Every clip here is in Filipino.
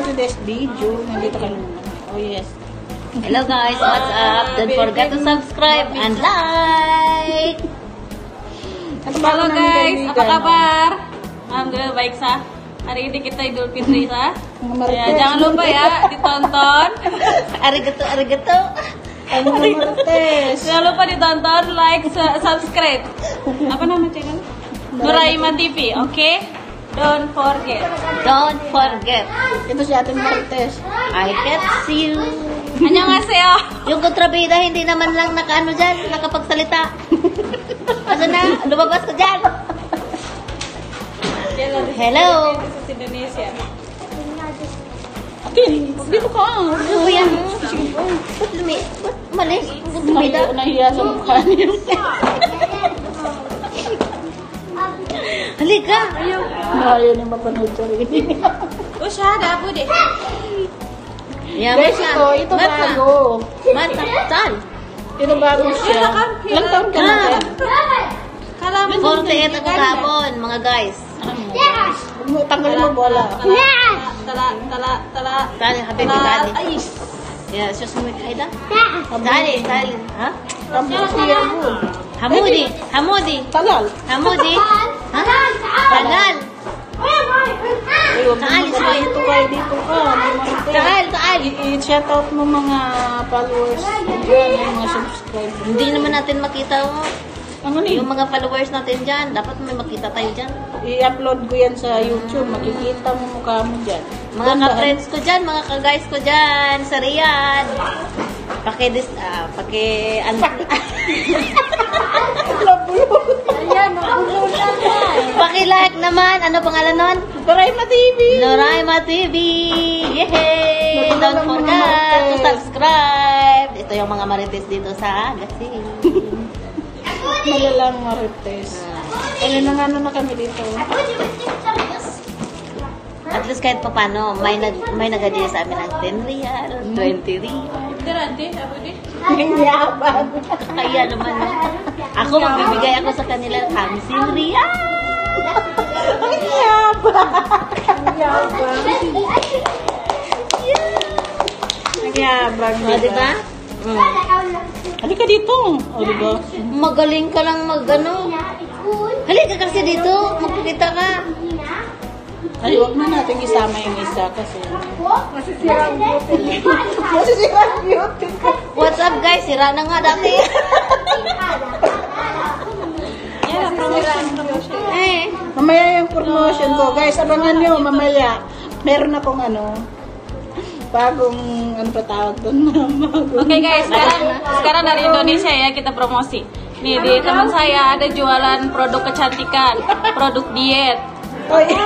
today's video. Nandito ka naman. Oh yes. Hello guys, what's up? Don't forget to subscribe and like. Halo guys, apa kabar? Alhamdulillah baik sah. Hari ini kita Idul Fitri sah. Ya, jangan lupa ya ditonton. Arigato. Jangan lupa ditonton, like, subscribe. Apa nama channel? Nuraima TV, oke? Don't forget. Don't forget. Ito si Ate Marites. I can see you. Annyeonghaseyo. Yung kontrabida hindi naman lang nakaano dyan, nakapagsalita. Asa na? Lumabas ka dyan. Hello. Indonesia. Okay, dito ka. Ano yan? Ba't malis? Nahiya, nahiya sa mukha niya. Halika. Ayaw niya mapanood sa rin. Usyada po deh. Yan, Guys, ito bago. Mataktal. Ito bago siya. Ilang taon ka na? Kalau 48 ako kahapon, mga guys. Tanggalin mo bola. Tali, habib tali. Ya, susumi kaida. Tali. Ha? Hamudi. Tagal. Hamudi. Ha? Tagal. Taal, Dito ka. Taal. I-shout out mo mga followers. Diyan, mga subscribers. Hindi naman natin makita Ano ni? yung mga followers natin dyan. Dapat may makita tayo dyan. I-upload ko yan sa YouTube. Makikita mo mukha mo dyan. Mga ka-friends ko dyan, mga ka-guys ko dyan sa Riyadh. Paki-like naman. Ano pangalan nun? Nuraima TV! Nuraima TV! Yehey! Don't forget to subscribe. Ito yung mga marites dito sa Gasing. Malalang marites. Ano na kami dito. At least kahit pa paano, may nag-adya sa amin ng 10 real, 20 real. Ang yabang. Kaya naman. Ako, magbibigay ako sa kanila 50 real. Ang yabang. Ang yabang. Ang yabang. O, diba? Halika dito. O, diba? Magaling ka lang mag-ano. Halika kasi dito. Magpakita ka. Ay, huwag na natin isama yung isa kasi masisirang beauty. Masisirang beauty. What's up guys? Sira na nga dati. Mamaya yung promotion ko. Guys, abangan nyo mamaya. Meron akong bagong pa tawag doon. Oke guys, sekarang dari Indonesia ya kita promosi. Nih di teman saya ada jualan produk kecantikan, produk diet. Oh, iya.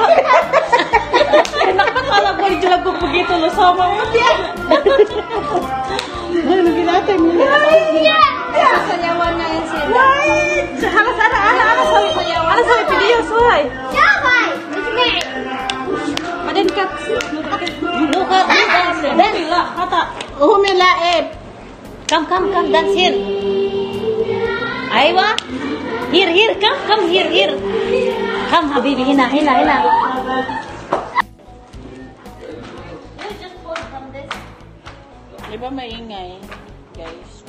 Enak banget kalau gue dijelabuk begitu loh sama mo dia. Ano ginatay mo? Sayawan na yan sila. Halas ana sa video soy. Maden kat. Look at dance. Kata. Humilaip. Come, dance here. Aywa. Here, come here. Come, habibi, hina. Di ba maingay, guys?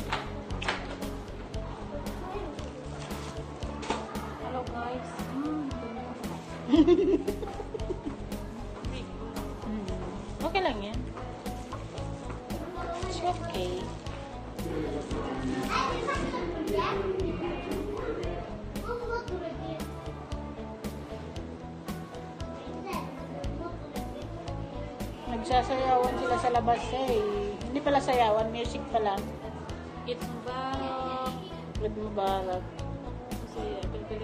Hello guys. Okay lang yan. It's okay. Nagsasayawan sila sa labas eh. Hindi pala sayawan, music pa lang. Eid Mubarak. Eid Mubarak.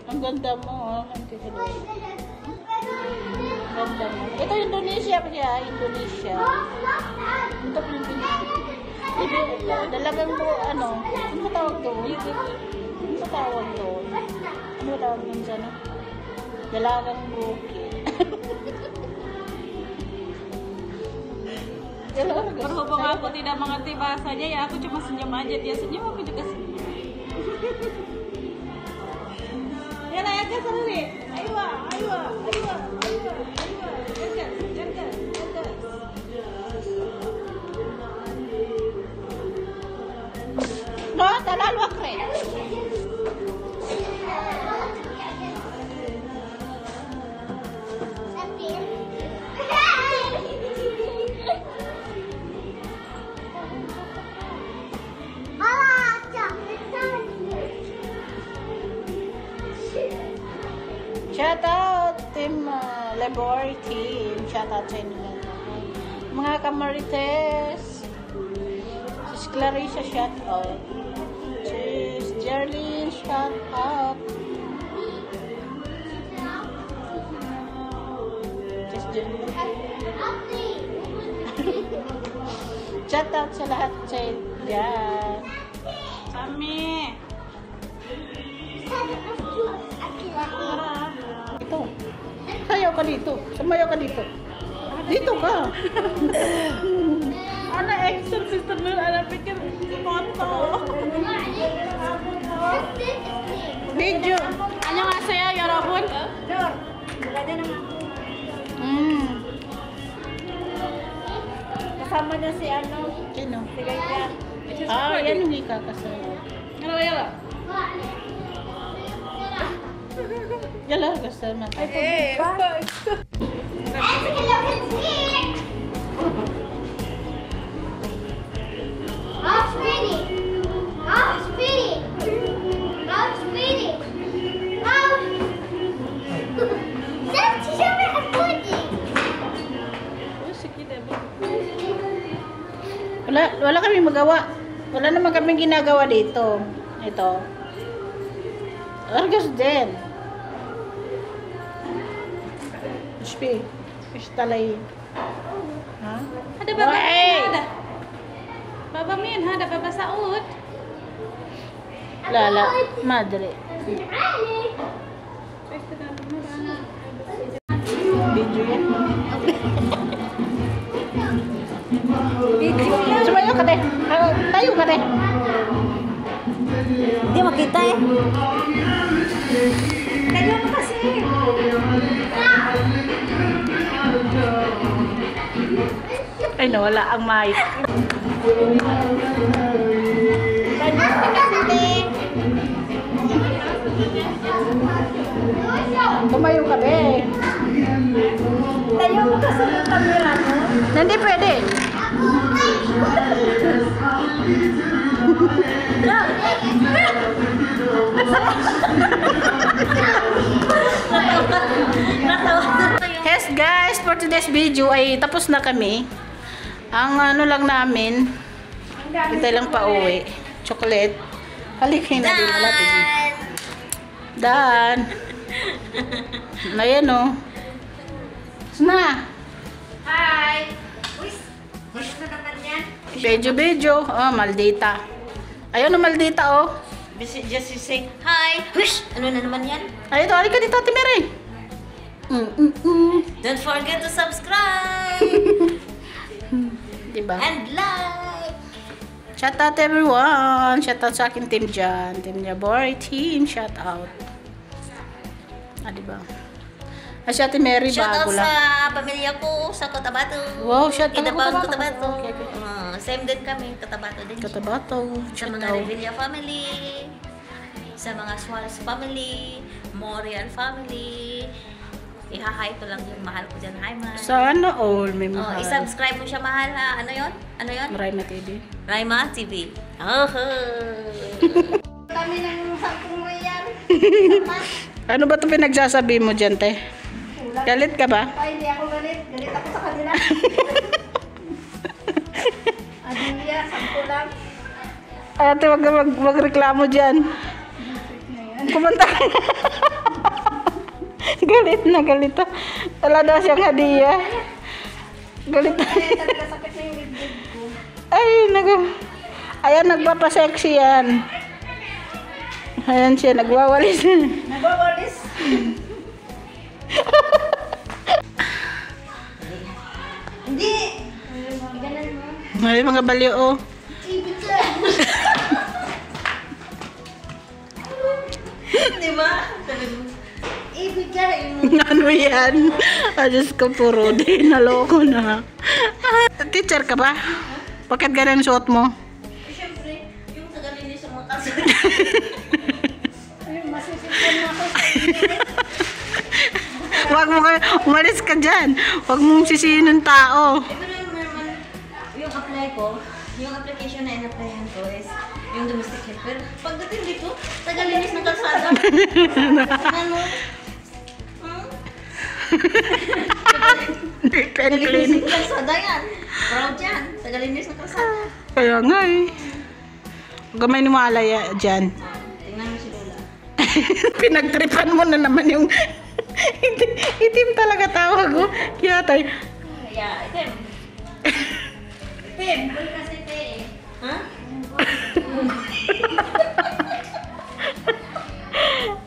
Ang ganda mo, oh. Ang ganda mo. Ito Indonesia pa siya, Indonesia. Ito Pilipinas. Dalagang mo, ano ba tawag doon? Ano ba tawag doon? Ano ba tawag doon sa dalagang bukid. Berhubung aku tidak mengerti bahasanya ya aku cuma senyum aja, dia senyum aku juga senyum. Ya lah ya kan sendiri. Ayo. لا الوقري. Shout out Team Labor Team. Shout out sa inyo. Mga kamarites. Sis Clarissa, shout out. Sis Jerlyn, shout out. Sis Jerlyn. Shout out sa lahat sa dyan. Sami. Ito. Sayaw ka dito. Sumayaw ka dito. Dito ka. Ano exorcist na alapit ka foto. Video. Ano nga saya, Yorobun? Kasama niya si ano, Sino? si Gaya. Ah, yan yung ikakasama. Ano ba yun? Yala, kasama. Wala kami magawa. Wala naman kami ginagawa dito. Ito. Argas din. Fish talay. Ha? Ada baba Wait! min, ada. Baba min, ada baba saud. Lala, madre. Video yan. Sumayo ka te. Tayo ka te. Hindi makita eh. Kayo mo kasi. Ay, nawala ang mic. Tumayo ka be. Tayo mo kasi yung camera mo. Hindi pwede. Yes guys, for today's video ay tapos na kami. Ang ano lang namin, kita lang pa uwi. Chocolate. Halikin na din wala pwede. Dan. Ayan o. Na. Hi! Wish na naman yan. Bejo. Oh, Maldita. Ayun o, Maldita oh. Just you say, hi! Wish! Ano na naman yan? Ay, ito. Halika dito, Ate Mary. Don't forget to subscribe! Diba? And like! Shout out everyone. Shout out sa akin team dyan. Team Labor Team. Shout out. Ah, diba? Ah, si Ate Mary Shout out bago sa lang. pamilya ko sa Cotabato. Wow, shout out. Kinabaon Cotabato. Okay. Same din kami, Cotabato din. Cotabato. Sa Shout mga out. Revilla family, sa mga Suarez family, Morial family. Ihahay ko lang yung mahal ko dyan. Hi, mahal. Sana all may Oh, mahal. i-subscribe mo siya, mahal, ha? Ano yon? Ano yon? Maray na TV. Raima TV. Oh. Kami ng sampung mo yan. Ano ba ito pinagsasabi mo dyan, te? Galit ka ba? Ay, hindi ako galit. Galit ako sa kanila. Adiya, sampu lang. Ate, wag ka magreklamo dyan. Kumanta ka. Galit na, galit na. Wala daw siyang hadiah. Galit na. Kaya talaga sakit na yung dibdib ko. Ay, ayan, nagpapasexy yan. Ayan siya, nagwawalis. Nagwawalis. Hindi. Ganun mo. Ay, mga baliw, oh. Ibig ka. Di ba? Ibig ka. Ano yan? Ah, Diyos ko, puro din. Naloko na. Ah, teacher ka ba? Bakit ganun suot mo? Siyempre, yung taga-linis sa mga kasi. Huwag mo kayo, umalis ka dyan. Huwag mong sisihin ng tao. Ito na yung apply ko, yung application na in-applyan ko is yung domestic helper. Pagdating dito, tagalinis ng kalsada. Ano? Tagalinis ng kalsada yan. Proud yan. Tagalinis ng kalsada. Kaya nga eh. Huwag ka may niwala dyan. Tingnan mo si Lola. Pinagtripan mo na naman yung itim talaga tawag ko. Kaya tayo. Kaya, itim. Itim. Bul kasi te eh. Ha?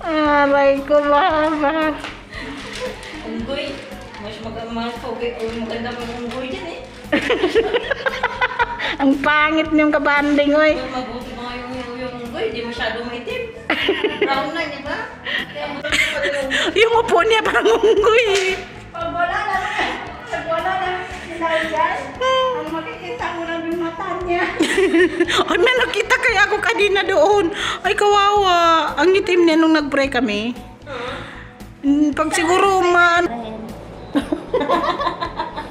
Aray ko, mama. Unggoy. Mas maganda pa yung unggoy dyan eh. Ang pangit niyong kabanding, oy. Mabuti mga yung unggoy. Di masyado maitim. Brown na, di ba? Yung upo niya parang unggoy eh. Pag wala na nilagyan, ang makikita mo lang yung mata niya. Ay, may nakita kaya ako kanina doon. Ay, kawawa. Ang itim niya nung nag-pray kami. Pag siguro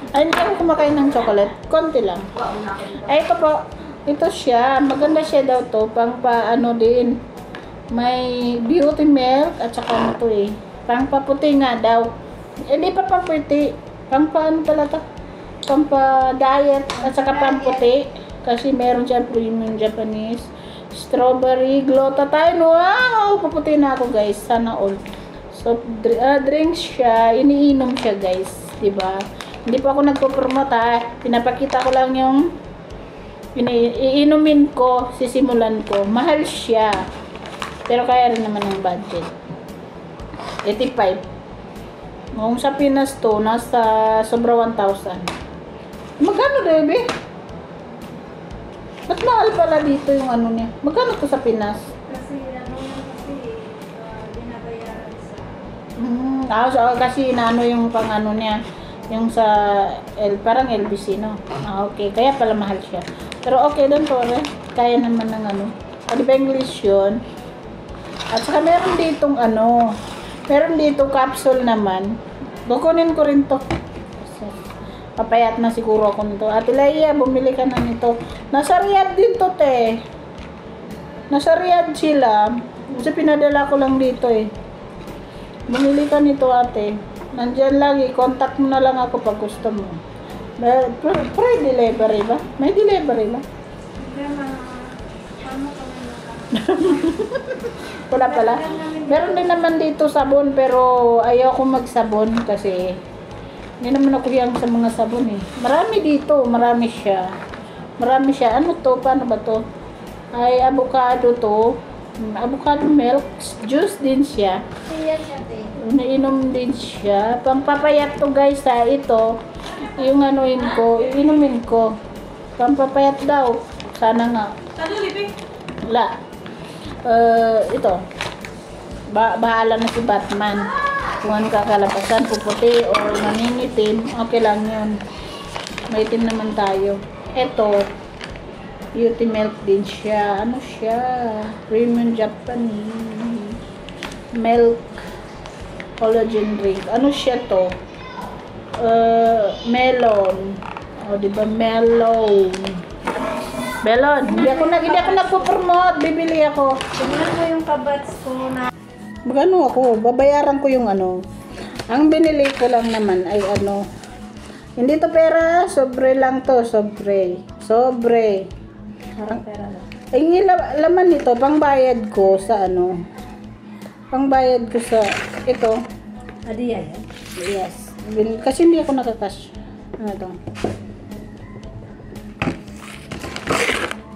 ay, hindi ako kumakain ng chocolate. Konti lang. Ay, ito po. Ito siya. Maganda siya daw to. Pang paano din. May beauty milk at saka ano to eh. Pang paputi nga daw. Hindi pa pamputi. Pang paano pala to? Pang pa diet at saka pamputi. Kasi meron dyan premium Japanese. Strawberry glutathione. Wow! Paputi na ako guys. Sana all. So, drinks siya. Iniinom siya guys. Diba? Hindi pa ako nagpo-promote ha. Pinapakita ko lang yung iinumin ko. Sisimulan ko. Mahal siya. Pero kaya rin naman ang budget. 85. Kung sa Pinas to, nasa sobra 1,000. Magkano, Bebe? Ba't mahal pala dito yung ano niya? Magkano to sa Pinas? Kasi inaano yung pang ano niya. Yung sa, parang LBC, no? Okay. Kaya pala mahal siya. Pero okay doon po, kaya naman ng ano. Di ba English yun? At saka meron ditong ano, meron dito capsule naman. Kukunin ko rin to. Papayat na siguro ako nito. Ate Laia, bumili ka na nito. Nasa Riyadh din to, te. Nasa Riyadh sila. Kasi pinadala ko lang dito eh. Bumili ka nito, ate. Nandyan lagi. Contact mo na lang ako pag gusto mo. Free delivery ba? May delivery ba? Wala pala. Meron din naman dito sabon pero ayaw ko magsabon kasi hindi naman ako hiyang sa mga sabon eh. Marami dito, marami siya. Marami siya. Ano to? Paano ba to? Ay avocado to. Avocado milk. Juice din siya. Nainom din siya. Pampapayat to guys ha. Ito. Yung anuin ko. Inumin ko. Pampapayat daw. Sana nga. Wala. Ito. Bahala na si Batman. Kung ano kakalabasan, puputi o nangingitim, okay lang yun. Maitim naman tayo. Ito, beauty milk din siya. Ano siya? Premium Japanese milk collagen drink. Ano siya to? Melon. O, diba? Melon. Hindi ako nagpo-promote. Bibili ako. Tingnan mo yung kabats ko na. Magano ako, babayaran ko yung ano. Ang binili ko lang naman ay ano. Hindi to pera, sobre lang to, sobre. Pera lang. Ay, laman nito, pangbayad ko sa ano. Pangbayad ko sa, ito. Adiya yan? Yes. Kasi hindi ako nakakash. Ano to?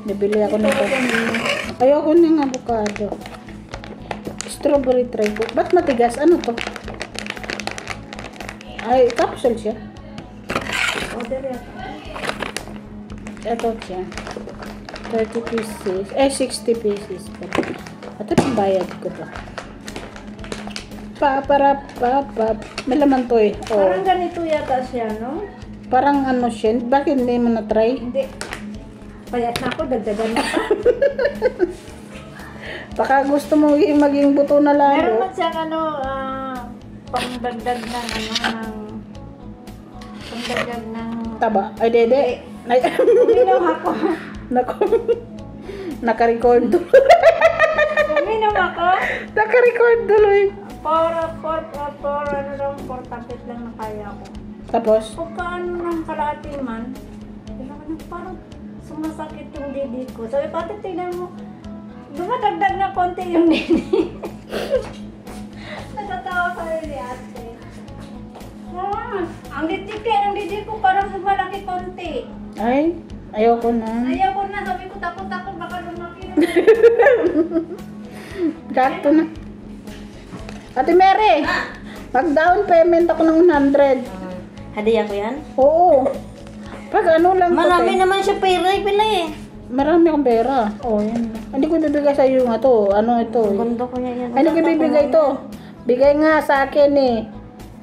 Nabili ako nito. Ayoko ng avocado. Strawberry try ko. Ba't matigas? Ano to? Ay, capsule siya. Order yan. Ito siya. 30 pieces. 60 pieces. Ito yung bayad ko to. May laman to eh. Oh. Parang ganito yata siya, no? Parang ano siya. Bakit hindi mo na-try? Hindi. Payat na ako, dagdagan na pa. Baka gusto mo maging buto na Meron lalo. man siyang pangdagdag ng pangdagdag ng Taba. Ay, dede. Ay, uminom ako. nako. Naka-record tuloy. Uminom ako. Naka-record tuloy. For tapit lang na kaya ko. Tapos, Pagka ng kalahati man, parang sumasakit yung didi ko. Sabi, pati tingnan mo, dumadagdag na konti yung didi. Natatawa ka rin ni ate. Ang didi ko parang lumalaki konti. ay, ayoko na. Ayaw ko na, sabi ko takot-takot baka lumaki na. Sakto na. Ate Mary, mag-down payment ako ng 100. Hadiah ko yan? Oo. Pag ano lang to, Marami te. naman siya pera pila eh. Marami akong pera. Oh, yan. Hindi ko bibigay sa iyo nga to. Ano ito? Gundo ko yan. Ay, hindi ko bibigay to. Bigay nga sa akin eh.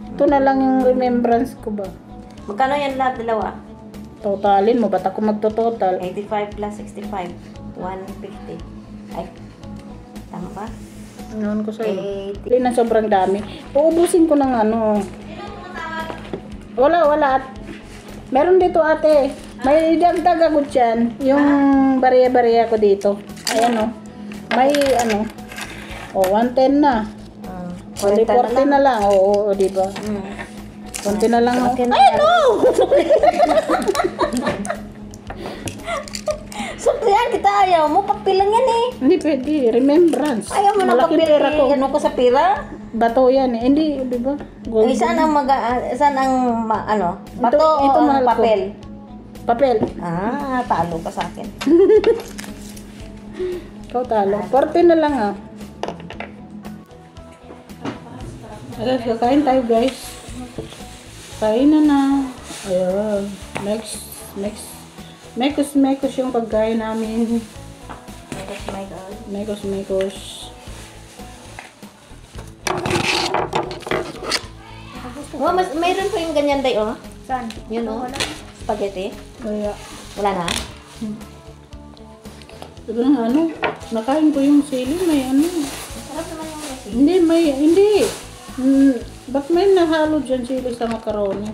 Ito na lang yung remembrance ko ba. Magkano yan lahat dalawa? Totalin mo. Ba't ako magtototal? 85 plus 65. 150. Ay. Tama ba? Ano ko sa'yo? 80. Hindi na sobrang dami. Uubusin ko ng ano. Wala. Meron dito ate. May dagdag ako dyan. Yung bariya-bariya ko dito. Ayan o. May ano. O, 110 na. 40 na lang. Oo, diba? Konti na lang. Okay na. Ay, no! Siyempre yan, kita ayaw mo. Papilang yan eh. Hindi pwede. Remembrance. Ayaw mo na Malaking papil. pera ko. Ano ko sa pira? Bato yan eh. Hindi, diba? Gold. Ay, saan ang ano? Bato ito o mahal ko. papel? Papel. Ah, talo ka sa akin. Ikaw talo. 40 na lang ah. Okay, kakain tayo guys. Kain na. Ayan. Next. Mekos yung pagkain namin. Oh my God. Mekos. Oh, mayroon pa yung ganyan day, oh. Saan? Yun, oh. Spaghetti. Kaya, Wala na? ito na ano. Nakain ko yung sili. May ano. Sarap naman yung recipe. Hindi. Ba't may nahalo dyan sili sa macaroni?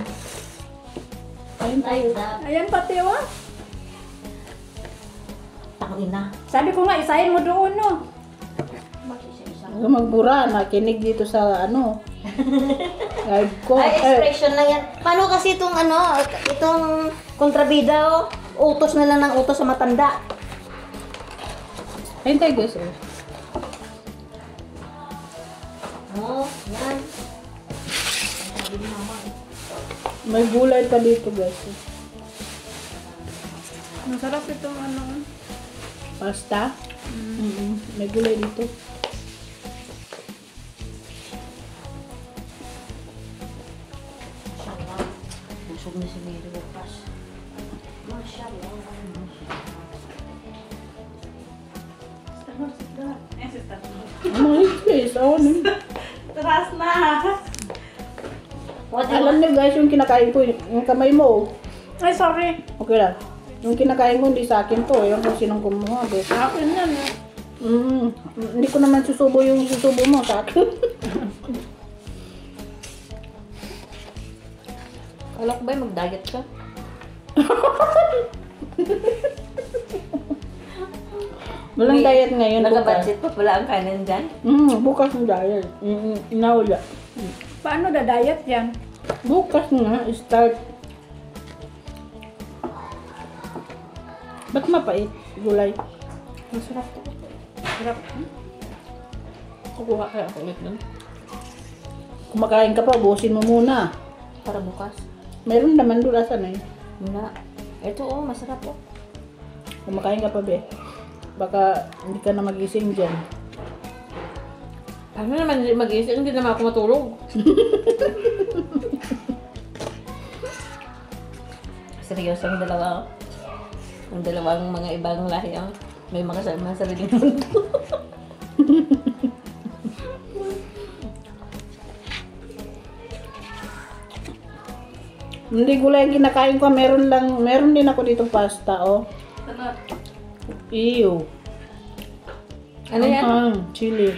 Kain tayo. Ayan pati oh. Tangina. Sabi ko nga, isahin mo doon no. Magbura, nakinig dito sa ano. Live ko. Ay, expression lang yan. Paano kasi itong kontrabida, oh? Utos na lang ng utos sa matanda. Kain tayo guys. Oh, yan. May gulay pa dito guys. Masarap itong ano. Pasta. May gulay dito. Busog na si Mary bukas. Mashallah. Ano guys? Ano? Taras na. What do you Alam niyo guys, yung kinakain ko, yung kamay mo. Ay, sorry. Okay lang. Yung kinakain ko, hindi sa akin to. Ewan kung sinong kumuha. Guys. Sa akin yan eh. Hindi ko naman susubo yung susubo mo sa akin. Kala ko ba mag-diet ka? Walang diet ngayon. Bukas. Naka-budget pa pala ang kanan dyan? Bukas ng diet. Inaula. Paano da-diet yan? Bukas nga, start. Ba't mapait? Gulay. Masarap to. Sarap. Kukuha kaya ako ulit nun. Kumakain ka pa, busin mo muna. Para bukas. Meron naman doon, asan eh. Wala. Ito oh, masarap oh. Kumakain ka pa, be. Baka hindi ka na magising dyan. Paano naman hindi mag-isip? Hindi naman ako matulog. Seryoso ang dalawa. Ang dalawang mga ibang lahi. May mga sariling mundo. Hindi gulay ang kinakain ko, meron din ako dito pasta, oh. Ano? Iyo. Ano yan? Chili.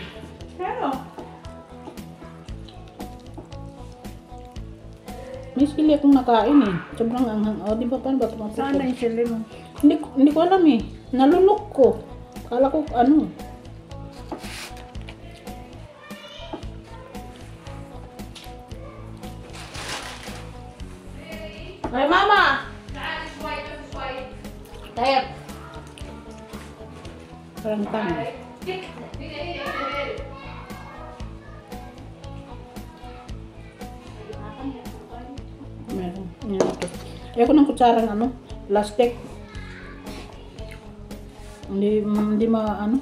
May chili akong nakain eh. Sobrang anghang. O, di ba paano ba tumapos? Saan na yung chili mo? Hindi ko alam eh. Nalunok ko. Kala ko ano. Ay, mama! Tayo. Parang tang. Meron. Yan ito. Ayoko ng kutsarang ano. Plastic. Hindi ano.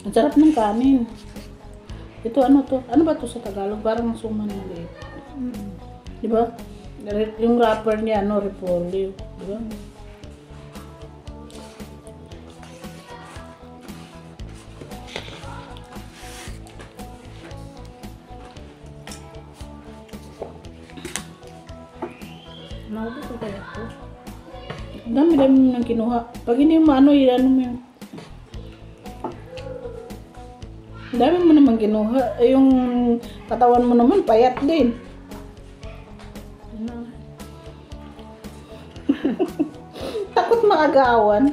Ang sarap ng kanin. Ito ano to? Ano ba to sa Tagalog? Parang suman na liit. Di ba? Yung wrapper niya, ano, repolyo. Di ba? Maubos ko kaya ito. Dami-dami mo nang kinuha. Pag hindi mo ano, ano mo yun. Dami mo naman kinuha. Yung katawan mo naman, payat din. Takot maagawan.